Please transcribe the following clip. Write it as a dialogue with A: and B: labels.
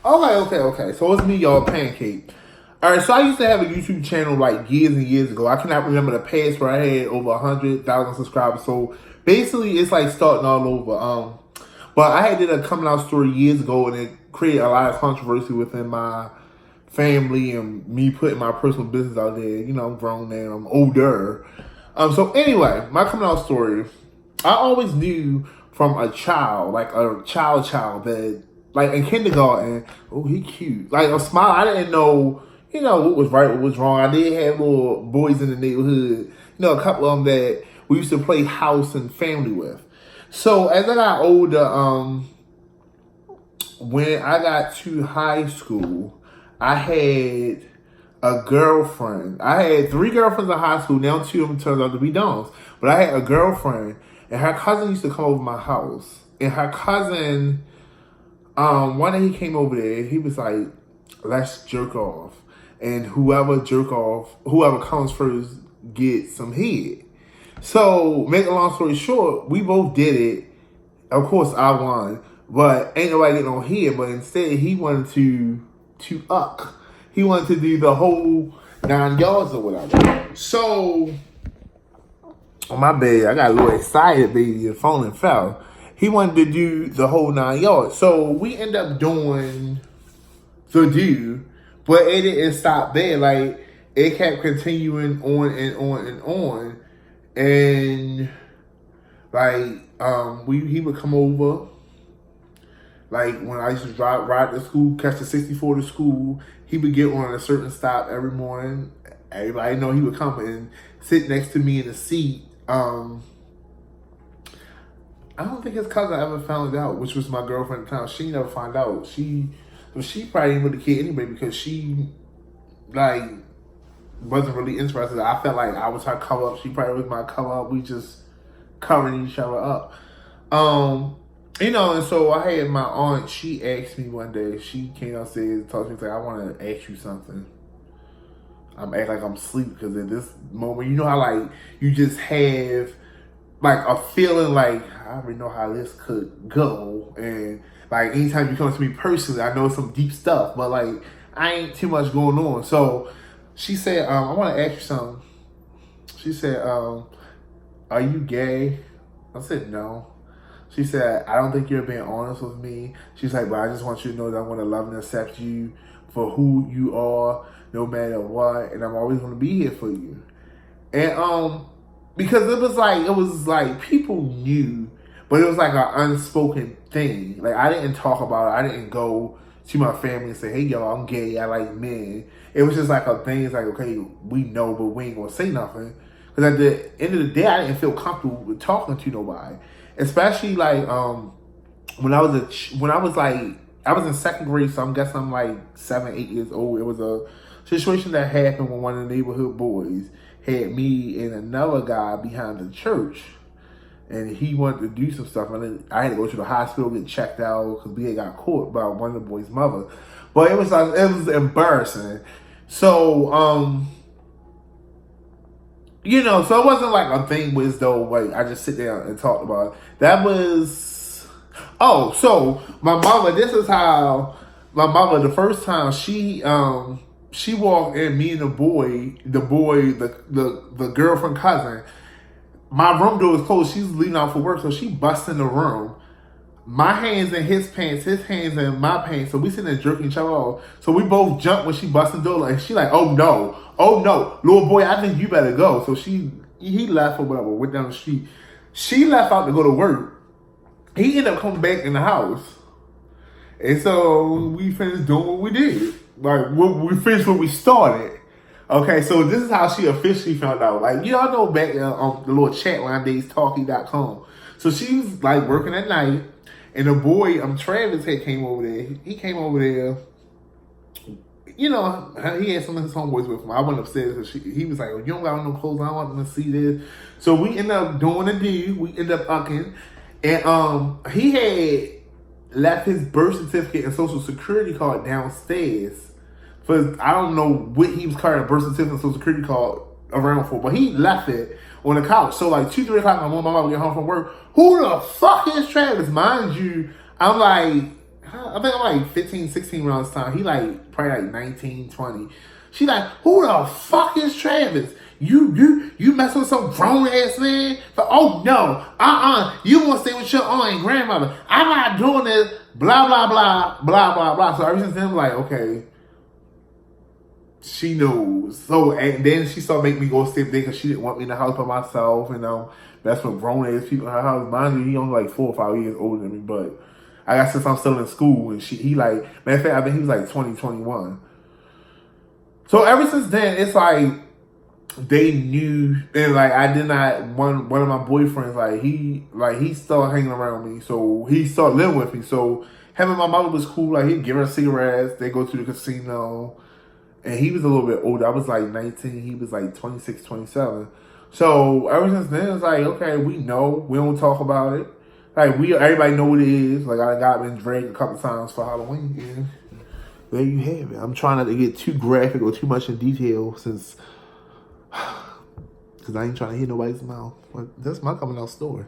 A: Okay. So it's me, y'all, Pancake. All right, so I used to have a YouTube channel like years and years ago. I cannot remember the past where I had over 100,000 subscribers. So basically, it's like starting all over. But I had did a coming out story years ago, and it created a lot of controversy within my family and me putting my personal business out there. You know, I'm grown now, I'm older. So anyway, my coming out story. I always knew from a child, like a child, that like in kindergarten, oh he cute. Like a smile, I didn't know, what was right, what was wrong. I did have little boys in the neighborhood, a couple of them that we used to play house and family with. So as I got older, when I got to high school, I had a girlfriend. I had three girlfriends in high school. Now two of them turned out to be doms. But I had a girlfriend, and her cousin used to come over my house. And her cousin, one day he came over there. He was like, "Let's jerk off." And whoever comes first gets some head. So, make a long story short, we both did it. Of course, I won, but ain't nobody getting on head. But instead, he wanted to uck. He wanted to do the whole 9 yards or whatever. So, on my bed, I got a little excited, baby. The phone fell. He wanted to do the whole 9 yards. So, we end up doing the do, but it didn't stop there. Like, it kept continuing on and on and on. And, like, he would come over. Like, when I used to ride to school, catch the 64 to school, he would get on a certain stop every morning. Everybody know he would come and sit next to me in the seat. I don't think his cousin ever found out, which was my girlfriend at the time. She never found out. She probably didn't really care anyway because she, like, wasn't really interested. I felt like I was her cover up. She probably was my cover up. We just covering each other up. And so I had my aunt, she asked me one day, she came downstairs and talked to me, like, I want to ask you something. I'm acting like I'm asleep because at this moment, you know how, like, you just have, like, a feeling like, I already know how this could go. And, like, anytime you come to me personally, I know some deep stuff, but, like, I ain't too much going on. So she said, I want to ask you something. She said, are you gay? I said, no. She said, I don't think you're being honest with me. She's like, but I just want you to know that I'm going to love and accept you for who you are, no matter what, and I'm always going to be here for you. And because it was like people knew, but it was like an unspoken thing. Like, I didn't talk about it. I didn't go to my family and say, hey, y'all, I'm gay. I like men. It was just like a thing. It's like, okay, we know, but we ain't going to say nothing. Because at the end of the day, I didn't feel comfortable with talking to nobody. Especially like when I was in second grade, so I'm guessing I'm like 7, 8 years old. It was a situation that happened when one of the neighborhood boys had me and another guy behind the church, and he wanted to do some stuff, and then I had to go to the hospital, get checked out because we had got caught by one of the boys' mother. But it was embarrassing. So so it wasn't like a thing was though, like, I just sit down and talk about it. That was, so my mama, this is how my mama, the first time she walked in, me and the girlfriend cousin, my room door was closed. She's leaving out for work, so she busts in the room. My hands in his pants, his hands in my pants. So we sitting there jerking each other off. So we both jumped when she busted the door. Like, she like, oh no, little boy, I think you better go. So he left or whatever, went down the street. She left out to go to work. He ended up coming back in the house. And so we finished doing what we did. Like, we finished what we started. Okay, so this is how she officially found out. Like, y'all know back on the little chat line days, talkie.com. So she was like working at night. And the boy, Travis, came over there. He came over there. He had some of his homeboys with him. I went upstairs and he was like, oh, you don't got no clothes. I don't want them to see this. So we ended up doing a deal. We ended up fucking. And he had left his birth certificate and social security card downstairs. I don't know what he was carrying a birth certificate and social security card around for, but he left it on the couch. So like 2, 3 o'clock, my mom get home from work. Who the fuck is Travis? Mind you, I'm like I think I'm like 15, 16 around this time. He like probably like 19, 20. She like, who the fuck is Travis? You mess with some grown ass man? But oh no, you want to stay with your aunt and grandmother? I'm not doing this. Blah blah blah blah blah blah. So ever since then, I'm like, okay, she knows. So and then she started making me go stay there because she didn't want me in the house by myself. You know, that's what grown ass people in her house. Mind you, he only like 4 or 5 years older than me, but I got since I'm still in school, and he like, matter of fact, I think he was like 20, 21. So ever since then, it's like they knew, and like I did not. One of my boyfriends, he started hanging around me, so he started living with me. So him and my mother was cool. Like he'd give her cigarettes. They go to the casino, and he was a little bit older. I was like 19. He was like 26, 27. So ever since then, it's like okay, we know. We don't talk about it. Like everybody know what it is. Like I got been drank a couple times for Halloween. Yeah. There you have it. I'm trying not to get too graphic or too much in detail because I ain't trying to hit nobody's mouth. But that's my coming out story.